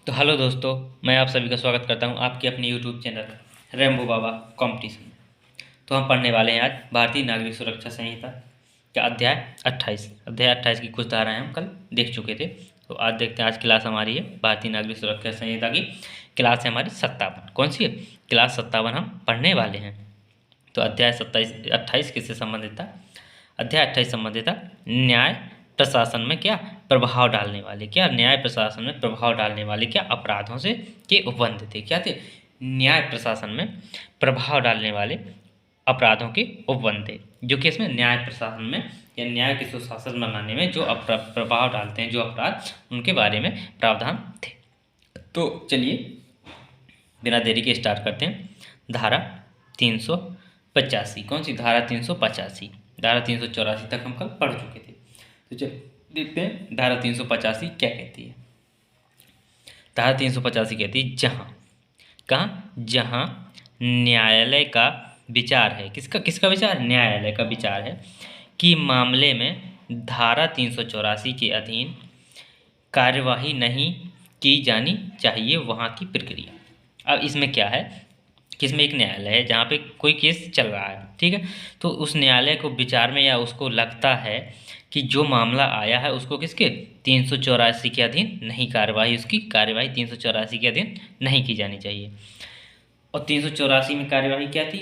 तो हेलो दोस्तों, मैं आप सभी का स्वागत करता हूं आपके अपने यूट्यूब चैनल रेम्बो बाबा कंपटीशन में। तो हम पढ़ने वाले हैं आज भारतीय नागरिक सुरक्षा संहिता का अध्याय 28 की कुछ धाराएं हम कल देख चुके थे। तो आज देखते हैं, आज क्लास हमारी है भारतीय नागरिक सुरक्षा संहिता की क्लास है हमारी 57। कौन सी है? क्लास 57 हम पढ़ने वाले हैं। तो अध्याय 28 किससे संबंधित था? अध्याय 28 संबंधित था न्याय प्रशासन में क्या प्रभाव डालने वाले, क्या न्याय प्रशासन में प्रभाव डालने वाले क्या अपराधों से के उपबंध थे। क्या थे? न्याय प्रशासन में प्रभाव डालने वाले अपराधों के उपबंध थे, जो कि इसमें न्याय प्रशासन में या न्याय के सुशासन बनाने में जो प्रभाव डालते हैं, जो अपराध, उनके बारे में प्रावधान थे। तो चलिए बिना देरी के स्टार्ट करते हैं। धारा 385। कौन सी धारा? 385। धारा 384 तक हम कल पढ़ चुके थे। तो चलिए देखते हैं धारा 385 क्या कहती है। धारा 385 कहती है जहाँ न्यायालय का विचार है, किसका विचार? न्यायालय का विचार है कि मामले में धारा 384 के अधीन कार्यवाही नहीं की जानी चाहिए, वहाँ की प्रक्रिया। अब इसमें क्या है कि इसमें एक न्यायालय है जहाँ पे कोई केस चल रहा है, ठीक है। तो उस न्यायालय को विचार में या उसको लगता है कि जो मामला आया है उसको किसके 384 के अधीन नहीं कार्यवाही 384 के अधीन नहीं की जानी चाहिए। और 384 में कार्यवाही क्या थी?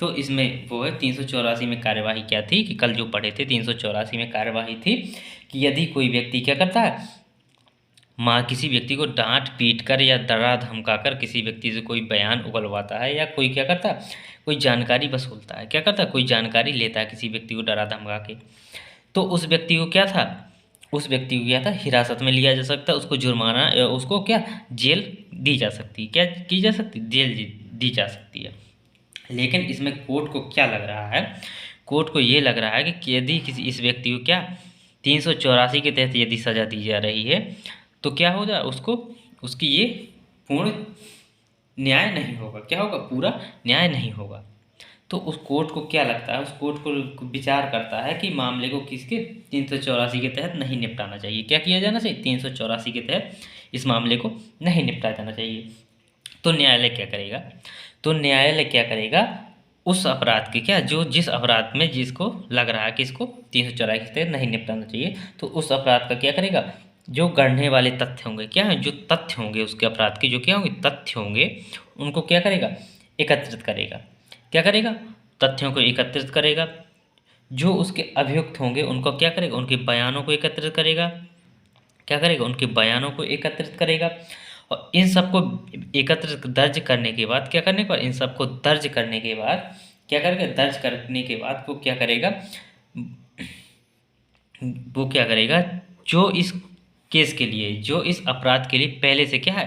तो इसमें वो है 384 में कार्यवाही क्या थी कि कल जो पढ़े थे 384 में कार्यवाही थी कि यदि कोई व्यक्ति क्या करता है, किसी व्यक्ति को डांट पीट कर या डरा धमका कर किसी व्यक्ति से कोई बयान उगलवाता है, या कोई क्या करता है, कोई जानकारी वसूलता है, क्या करता है, कोई जानकारी लेता है किसी व्यक्ति को डरा धमका के, तो उस व्यक्ति को क्या था, हिरासत में लिया जा सकता है, उसको जुर्माना, उसको क्या जेल दी जा सकती है, क्या की जा सकती, जेल दी जा सकती है। लेकिन इसमें कोर्ट को क्या लग रहा है? कोर्ट को ये लग रहा है कि यदि किसी इस व्यक्ति को क्या 384 के तहत यदि सज़ा दी जा रही है तो क्या हो जाए, उसकी ये पूर्ण न्याय नहीं होगा। क्या होगा? पूरा न्याय नहीं होगा। तो उस कोर्ट को क्या लगता है, उस कोर्ट को विचार करता है कि मामले को किसके 384 के तहत नहीं निपटाना चाहिए। क्या किया जाना चाहिए? 384 के तहत इस मामले को नहीं निपटाया जाना चाहिए। तो न्यायालय क्या करेगा? उस अपराध के क्या, जो जिस अपराध में जिसको लग रहा है कि इसको 384 के तहत नहीं निपटाना चाहिए, तो उस अपराध का क्या करेगा, जो गढ़ने वाले तथ्य होंगे, क्या है, जो तथ्य होंगे उसके अपराध के, जो क्या होंगे, तथ्य होंगे, उनको क्या करेगा, एकत्रित करेगा। क्या करेगा? तथ्यों को एकत्रित करेगा। जो उसके अभियुक्त होंगे उनको क्या करेगा, उनके बयानों को एकत्रित करेगा। क्या करेगा? उनके बयानों को एकत्रित करेगा। और इन सबको एकत्रित दर्ज करने के बाद क्या करने पर, इन सबको दर्ज करने के बाद क्या करेगा, दर्ज करने के बाद वो क्या करेगा, जो इस केस के लिए, जो इस अपराध के लिए पहले से क्या है,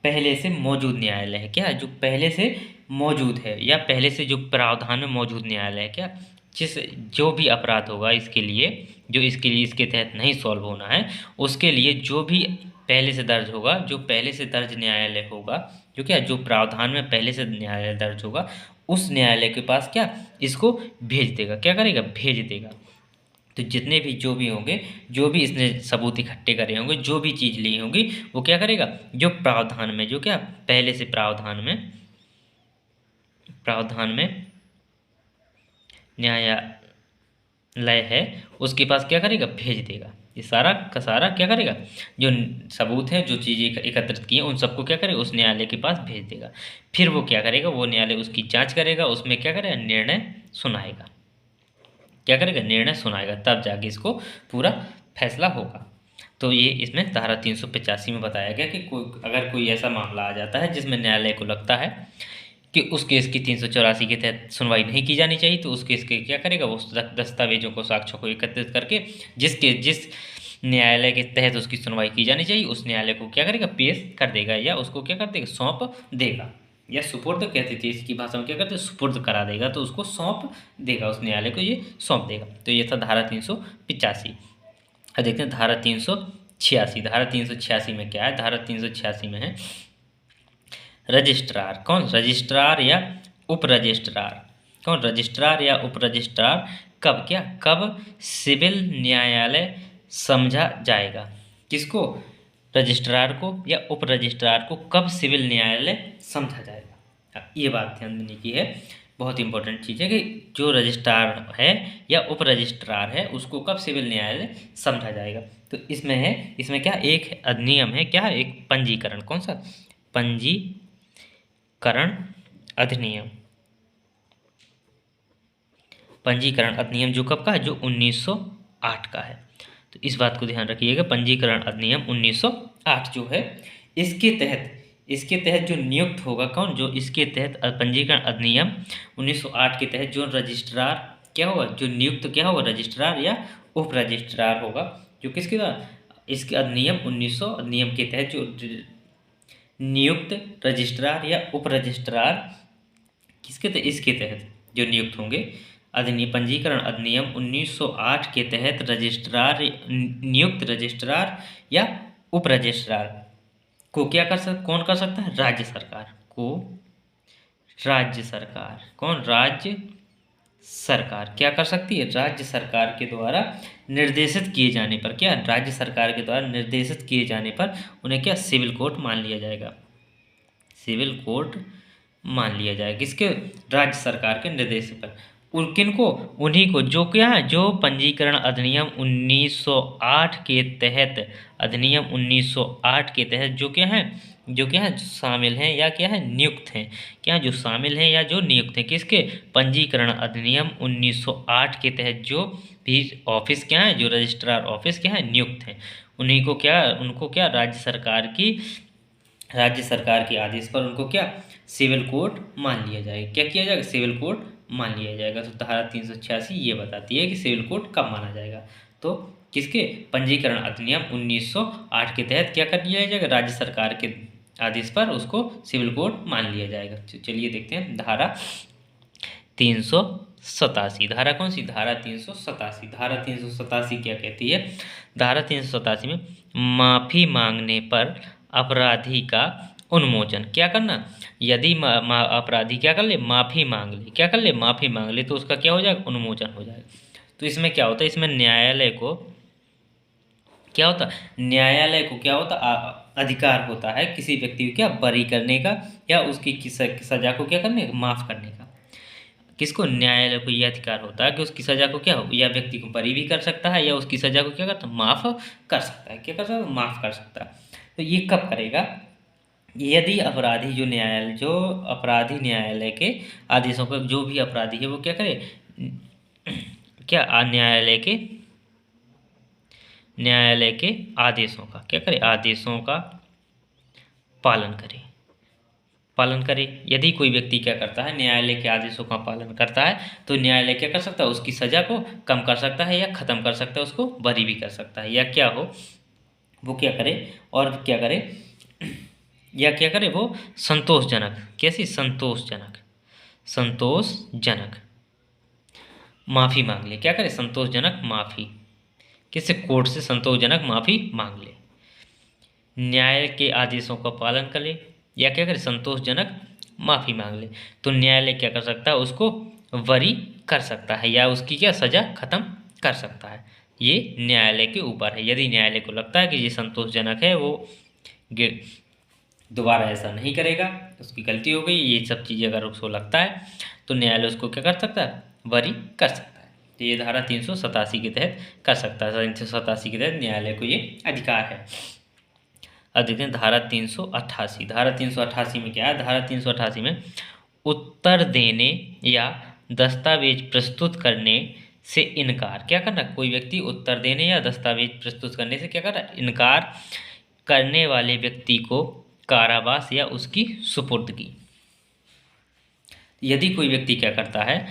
पहले से मौजूद न्यायालय है, क्या है, जो पहले से मौजूद है या पहले से जो प्रावधान में मौजूद न्यायालय है, क्या, जो भी अपराध होगा इसके लिए, जो इसके तहत नहीं सॉल्व होना है, उसके लिए जो भी पहले से दर्ज होगा, जो पहले से दर्ज न्यायालय होगा, जो क्या, जो प्रावधान में पहले से न्यायालय दर्ज होगा, उस न्यायालय के पास क्या, इसको भेज देगा। क्या करेगा? भेज देगा। तो जितने भी जो भी होंगे, जो भी इसने सबूत इकट्ठे करे होंगे, जो भी चीज़ ली होंगी, वो क्या करेगा, जो प्रावधान में, जो क्या पहले से प्रावधान में न्यायालय है, उसके पास क्या करेगा, भेज देगा। ये सारा का सारा क्या करेगा, जो सबूत है, जो चीज़ें एकत्रित की हैं, उन सबको क्या करेगा, उस न्यायालय के पास भेज देगा। फिर वो क्या करेगा, वो न्यायालय उसकी जांच करेगा, उसमें क्या करेगा, निर्णय सुनाएगा। क्या करेगा? निर्णय सुनाएगा, तब जाके इसको पूरा फैसला होगा। तो ये इसमें धारा 385 में बताया गया कि अगर कोई ऐसा मामला आ जाता है जिसमें न्यायालय को लगता है कि उस केस की 384 के तहत सुनवाई नहीं की जानी चाहिए, तो उस केस के क्या करेगा, वो दस्तावेजों को, साक्ष्यों को एकत्रित करके जिस न्यायालय के तहत उसकी सुनवाई की जानी चाहिए, उस न्यायालय को क्या करेगा, पेश कर देगा, या उसको क्या कर देगा, सौंप देगा, या सुपुर्द कहते थे इसकी भाषा में, क्या करते, सुपुर्द करा देगा, तो उसको सौंप देगा, उस न्यायालय को ये सौंप देगा। तो ये था धारा 385। अब देखते हैं धारा 386। धारा 386 में क्या है? धारा 386 में है रजिस्ट्रार। कौन? रजिस्ट्रार या उप रजिस्ट्रार। कौन? रजिस्ट्रार या उप रजिस्ट्रार कब सिविल न्यायालय समझा जाएगा। किसको? रजिस्ट्रार को या उप रजिस्ट्रार को कब सिविल न्यायालय समझा जाएगा। ये बात ध्यान देने की है, बहुत इंपॉर्टेंट चीज़ है कि जो रजिस्ट्रार है या उप रजिस्ट्रार है उसको कब सिविल न्यायालय समझा जाएगा। तो इसमें है, इसमें क्या एक अधिनियम है, क्या एक पंजीकरण, कौन सा, पंजीकरण अधिनियम, पंजीकरण अधिनियम जो कब का है, जो 1908 का है। तो इस बात को ध्यान रखिएगा, पंजीकरण अधिनियम 1908 जो है, इसके तहत जो नियुक्त होगा कौन, जो इसके तहत पंजीकरण अधिनियम 1908 के तहत जो रजिस्ट्रार क्या होगा, जो नियुक्त क्या होगा, रजिस्ट्रार या उप रजिस्ट्रार होगा, जो किसके द्वारा, इसके अधिनियम 1900 अधिनियम के तहत जो नियुक्त रजिस्ट्रार या उप रजिस्ट्रार किसके तहत, इसके तहत जो नियुक्त होंगे, अधिनियम पंजीकरण अधिनियम 1908 के तहत रजिस्ट्रार, नियुक्त रजिस्ट्रार या उप रजिस्ट्रार को क्या कौन कर सकता है, राज्य सरकार को, राज्य सरकार, कौन, राज्य सरकार क्या कर सकती है, राज्य सरकार के द्वारा निर्देशित किए जाने पर, क्या, राज्य सरकार के द्वारा निर्देशित किए जाने पर उन्हें क्या, सिविल कोर्ट मान लिया जाएगा, सिविल कोर्ट मान लिया जाएगा, किसके, राज्य सरकार के निर्देश पर, किन को, उन्हीं को जो क्या है, जो पंजीकरण अधिनियम 1908 के तहत, अधिनियम 1908 के तहत जो क्या है, जो क्या है शामिल हैं या क्या है नियुक्त हैं, क्या जो शामिल हैं या जो नियुक्त हैं, किसके, पंजीकरण अधिनियम 1908 के तहत जो भी ऑफिस क्या है, जो रजिस्ट्रार ऑफिस क्या है नियुक्त हैं, उन्हीं को क्या, उनको क्या, राज्य सरकार के आदेश पर उनको क्या, सिविल कोर्ट मान लिया जाएगा, क्या किया जाएगा, सिविल कोर्ट मान लिया जाएगा। तो धारा 386 ये बताती है कि सिविल कोर्ट कब माना जाएगा, तो किसके, पंजीकरण अधिनियम 1908 के तहत क्या कर लिया जाएगा, राज्य सरकार के आदेश पर उसको सिविल कोर्ट मान लिया जाएगा। चलिए देखते हैं धारा 387, धारा कौन सी, धारा 387, धारा 387 क्या कहती है, धारा 387 में माफ़ी मांगने पर अपराधी का उन्मोचन, क्या करना, यदि अपराधी क्या कर ले, माफ़ी मांग ले, क्या कर ले, माफ़ी मांग ले, तो उसका क्या हो जाएगा, उन्मोचन हो जाएगा। तो इसमें क्या होता है, इसमें न्यायालय को क्या होता, न्यायालय को क्या होता, अधिकार होता है किसी व्यक्ति को क्या, बरी करने का या उसकी सजा को क्या करने का, माफ़ करने का, किसको, न्यायालय को यह अधिकार होता है कि उसकी सजा को क्या हो, या व्यक्ति को बरी भी कर सकता है या उसकी सजा को क्या करता है, माफ़ कर सकता है, क्या कर सकता है, माफ़ कर सकता है। तो ये कब करेगा, यदि अपराधी जो न्यायालय, जो अपराधी न्यायालय के आदेशों का, जो भी अपराधी है वो क्या करे, क्या, न्यायालय के आदेशों का क्या करे, आदेशों का पालन करे। यदि कोई व्यक्ति क्या करता है, न्यायालय के आदेशों का पालन करता है, तो न्यायालय क्या कर सकता है, उसकी सजा को कम कर सकता है या ख़त्म कर सकता है, उसको बरी भी कर सकता है, या क्या हो, वो क्या करे, और क्या करे, या क्या करे, वो संतोषजनक, कैसी, संतोषजनक माफ़ी मांग ले, क्या करे, संतोषजनक माफ़ी, किससे, कोर्ट से संतोषजनक माफ़ी मांग ले, न्याय के आदेशों का पालन कर ले, या क्या करे, संतोषजनक माफ़ी मांग ले, तो न्यायालय क्या कर सकता है, उसको बरी कर सकता है या उसकी क्या, सज़ा खत्म कर सकता है। ये न्यायालय के ऊपर है, यदि न्यायालय को लगता है कि ये संतोषजनक है, वो दोबारा ऐसा नहीं करेगा, उसकी गलती हो गई, ये सब चीज़ें अगर उसको लगता है तो न्यायालय उसको क्या कर सकता है, बरी कर सकता है। तो ये धारा 387 के तहत कर सकता है, 387 के तहत न्यायालय को ये अधिकार है। अब देखते हैं धारा 388, धारा 388 में क्या है, धारा 388 में उत्तर देने या दस्तावेज प्रस्तुत करने से इनकार, क्या करना, कोई व्यक्ति उत्तर देने या दस्तावेज प्रस्तुत करने से क्या करना, इनकार करने वाले व्यक्ति को कारावास या उसकी सुपुर्दगी। यदि कोई व्यक्ति क्या करता है,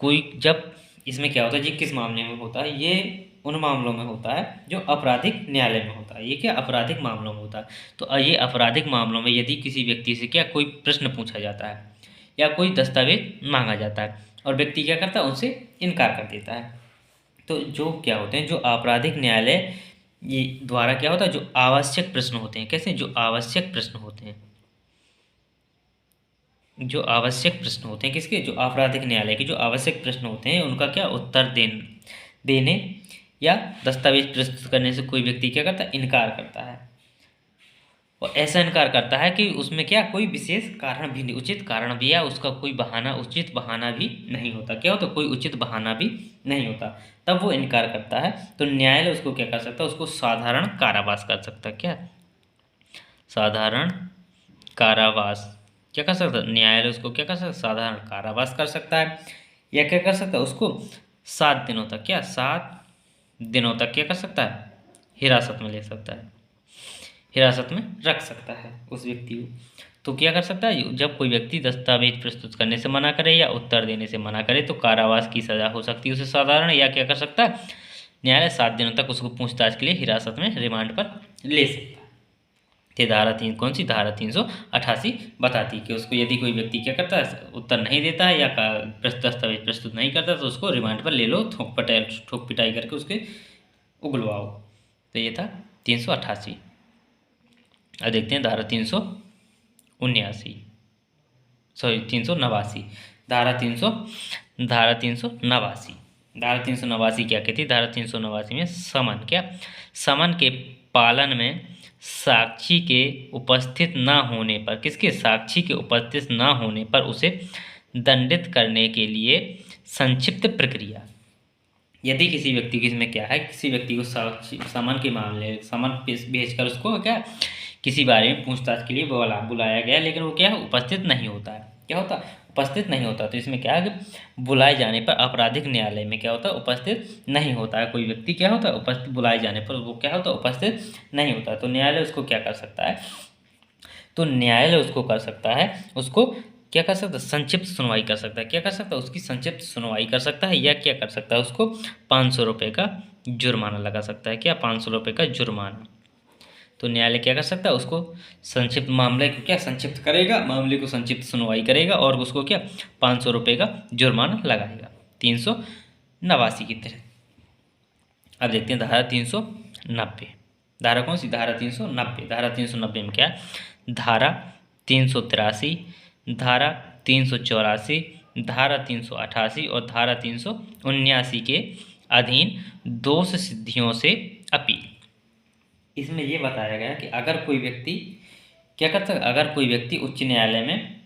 कोई, जब इसमें क्या होता है, ये किस मामले में होता है, ये उन मामलों में होता है जो आपराधिक न्यायालय में होता है, ये क्या आपराधिक मामलों में होता है। तो ये आपराधिक मामलों में यदि किसी व्यक्ति से क्या कोई प्रश्न पूछा जाता है या कोई दस्तावेज मांगा जाता है और व्यक्ति क्या करता है, उनसे इनकार कर देता है, तो जो क्या होते हैं, जो आपराधिक न्यायालय ये द्वारा क्या होता है, जो आवश्यक प्रश्न होते हैं, कैसे, जो आवश्यक प्रश्न होते हैं, जो आवश्यक प्रश्न होते हैं किसके, जो आपराधिक न्यायालय के जो आवश्यक प्रश्न होते हैं उनका क्या उत्तर देने या दस्तावेज प्रस्तुत करने से कोई व्यक्ति क्या करता है, इनकार करता है, और ऐसा इनकार करता है कि उसमें क्या कोई विशेष कारण भी नहीं, उचित कारण भी या उसका कोई बहाना, उचित बहाना भी नहीं होता। क्या होता? कोई उचित बहाना भी नहीं होता, तब वो इनकार करता है। तो न्यायालय उसको क्या कर सकता है? उसको साधारण कारावास कर सकता है। क्या? साधारण कारावास क्या कर सकता है? न्यायालय उसको क्या कर सकता है? साधारण कारावास कर सकता है। या क्या कर सकता है? उसको 7 दिनों तक, क्या 7 दिनों तक क्या कर सकता है? हिरासत में ले सकता है, हिरासत में रख सकता है उस व्यक्ति को। तो क्या कर सकता है? जब कोई व्यक्ति दस्तावेज प्रस्तुत करने से मना करे या उत्तर देने से मना करे तो कारावास की सजा हो सकती है उसे साधारण। या क्या कर सकता है? न्यायालय 7 दिनों तक उसको पूछताछ के लिए हिरासत में रिमांड पर ले सकता है। ये धारा 3 कौन सी? धारा 388 बताती है कि उसको यदि कोई व्यक्ति क्या करता है? उत्तर नहीं देता है या दस्तावेज प्रस्तुत नहीं करता तो उसको रिमांड पर ले लो, ठोक पिटाई करके उसके उगलवाओ। तो ये था 388। अब देखते हैं धारा 379, सॉरी 389। धारा 389, धारा 389 क्या कहती है? धारा 389 में समन, क्या समन के पालन में साक्षी के उपस्थित न होने पर, किसके? साक्षी के उपस्थित न होने पर उसे दंडित करने के लिए संक्षिप्त प्रक्रिया। यदि किसी व्यक्ति की, इसमें क्या है, किसी व्यक्ति को साक्षी समन के मामले समन भेजकर उसको क्या किसी बारे में पूछताछ के लिए बुलाया गया, लेकिन वो क्या है? उपस्थित नहीं होता है। क्या होता? उपस्थित नहीं होता। तो इसमें क्या है कि बुलाए जाने पर आपराधिक न्यायालय में क्या होता है? उपस्थित नहीं होता है। कोई व्यक्ति क्या होता है? उपस्थित, बुलाए जाने पर वो क्या होता है? उपस्थित नहीं होता। तो न्यायालय उसको क्या कर सकता है? तो न्यायालय उसको कर सकता है, उसको क्या कर सकता है? संक्षिप्त सुनवाई कर सकता है। क्या कर सकता है? उसकी संक्षिप्त सुनवाई कर सकता है। या क्या कर सकता है? उसको 500 रुपये का जुर्माना लगा सकता है। क्या? 500 रुपये का जुर्माना। तो न्यायालय क्या कर सकता है? उसको संक्षिप्त मामले को क्या संक्षिप्त करेगा, मामले को संक्षिप्त सुनवाई करेगा और उसको क्या 500 रुपये का जुर्माना लगाएगा 389 की तरह। अब देखते हैं धारा 390। धारा कौन सी? धारा 390। धारा 390 में क्या है? धारा 383, धारा 384, धारा 388 और धारा 379 के अधीन दोष सिद्धियों से अपील। इसमें यह बताया गया कि अगर कोई व्यक्ति क्या करता है? अगर कोई व्यक्ति उच्च न्यायालय में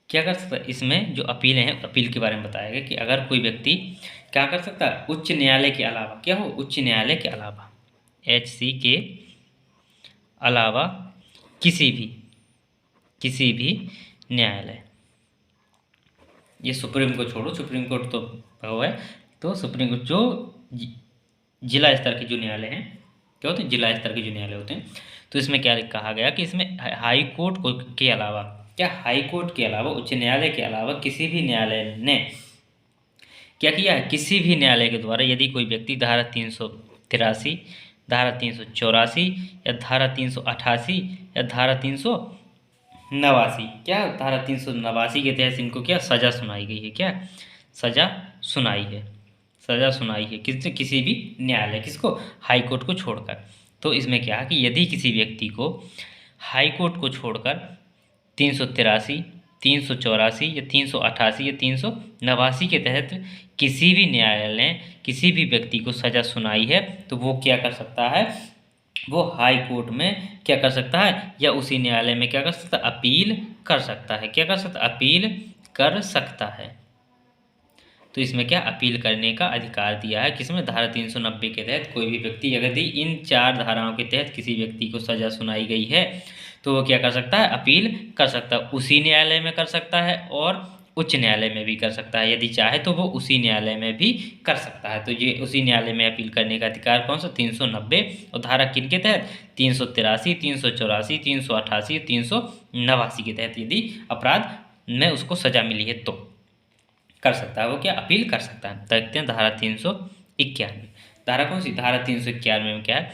क्या कर सकता है? इसमें जो अपीलें हैं, अपील के बारे में बताया गया कि अगर कोई व्यक्ति क्या कर सकता है? उच्च न्यायालय के अलावा, क्या हो? उच्च न्यायालय के अलावा, HC के अलावा किसी भी न्यायालय, ये सुप्रीम को छोड़ो, सुप्रीम कोर्ट तो वो है, तो सुप्रीम कोर्ट जो जिला स्तर के जो न्यायालय हैं, क्या होते हैं? जिला स्तर के जो न्यायालय होते हैं। तो इसमें क्या कहा गया कि इसमें हाई कोर्ट के अलावा, क्या हाई कोर्ट के अलावा, उच्च न्यायालय के अलावा किसी भी न्यायालय ने क्या किया है? किसी भी न्यायालय के द्वारा यदि कोई व्यक्ति धारा 383, धारा 384 या धारा 388 या धारा 389, क्या धारा 389 के तहत इनको क्या सजा सुनाई गई है? क्या सजा सुनाई है? सजा सुनाई है किसने? किसी भी न्यायालय, किसको? हाई कोर्ट को छोड़कर। तो इसमें क्या है कि यदि किसी व्यक्ति को हाई कोर्ट को छोड़कर 383, 384 या 388 या 389 के तहत किसी भी न्यायालय ने किसी भी व्यक्ति को सजा सुनाई है तो वो क्या कर सकता है? वो हाई कोर्ट में क्या कर सकता है? या उसी न्यायालय में क्या कर सकता है? अपील कर सकता है। क्या कर सकता है? अपील कर सकता है। तो इसमें क्या अपील करने का अधिकार दिया है किसमें? धारा 390 के तहत कोई भी व्यक्ति यदि इन 4 धाराओं के तहत किसी व्यक्ति को सजा सुनाई गई है तो वो क्या कर सकता है? अपील कर सकता है। उसी न्यायालय में कर सकता है और उच्च न्यायालय में भी कर सकता है। यदि चाहे तो वो उसी न्यायालय में भी कर सकता है। तो ये उसी न्यायालय में अपील करने का अधिकार कौन सा? 390। और धारा किन के तहत? 383, 384, 388, 389 के तहत यदि अपराध में उसको सजा मिली है तो कर सकता है। वो क्या अपील कर सकता है। देखते हैं धारा 391। धारा कौन सी? धारा 391 में क्या है?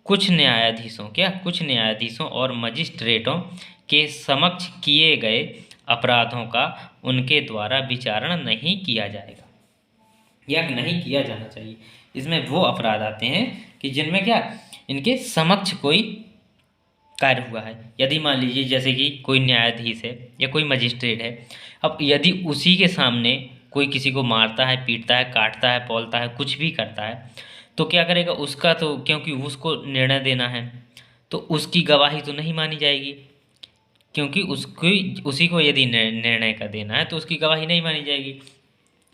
कुछ न्यायाधीशों और मजिस्ट्रेटों के समक्ष किए गए अपराधों का उनके द्वारा विचारण नहीं किया जाएगा या नहीं किया जाना चाहिए। इसमें वो अपराध आते हैं कि जिनमें क्या इनके समक्ष कोई कार्य हुआ है। यदि मान लीजिए जैसे कि कोई न्यायाधीश है या कोई मजिस्ट्रेट है, अब यदि उसी के सामने कोई किसी को मारता है, पीटता है, काटता है, पौलता है, कुछ भी करता है तो क्या करेगा, उसका तो क्योंकि उसको निर्णय देना है तो उसकी गवाही तो नहीं मानी जाएगी, क्योंकि उसकी उसी को यदि निर्णय का देना है तो उसकी गवाही नहीं मानी जाएगी।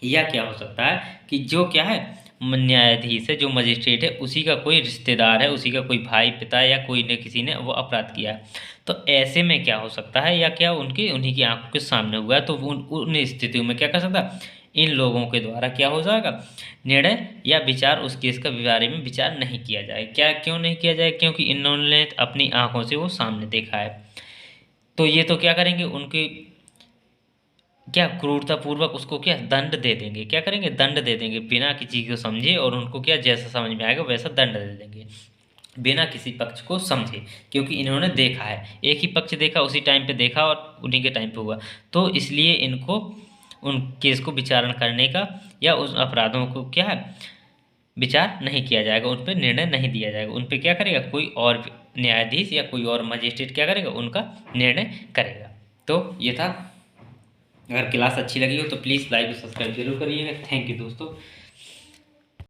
या क्या हो सकता है कि जो क्या है, न्यायाधीश है, जो मजिस्ट्रेट है, उसी का कोई रिश्तेदार है, उसी का कोई भाई पिता या कोई ने किसी ने वो अपराध किया है। तो ऐसे में क्या हो सकता है, या क्या उनके उन्हीं की आंखों के सामने हुआ है, तो वो उन स्थितियों में क्या कर सकता है, इन लोगों के द्वारा क्या हो जाएगा, निर्णय या विचार उस केस का बारे में विचार नहीं किया जाए। क्या क्यों नहीं किया जाए, क्योंकि इन्होंने अपनी आंखों से वो सामने देखा है। तो ये तो क्या करेंगे, उनके क्या क्रूरतापूर्वक उसको क्या दंड दे देंगे, क्या करेंगे, दंड दे देंगे बिना किसी को समझे, और उनको क्या जैसा समझ में आएगा वैसा दंड दे देंगे बिना किसी पक्ष को समझे, क्योंकि इन्होंने देखा है, एक ही पक्ष देखा, उसी टाइम पे देखा और उन्हीं के टाइम पे हुआ। तो इसलिए इनको उन केस को विचारण करने का या उस अपराधों को क्या है, विचार नहीं किया जाएगा, उन पर निर्णय नहीं दिया जाएगा, उन पर क्या करेगा, कोई और न्यायाधीश या कोई और मजिस्ट्रेट क्या करेगा, उनका निर्णय करेगा। तो ये था। अगर क्लास अच्छी लगी हो तो प्लीज़ लाइक और सब्सक्राइब जरूर करिएगा। थैंक यू दोस्तों।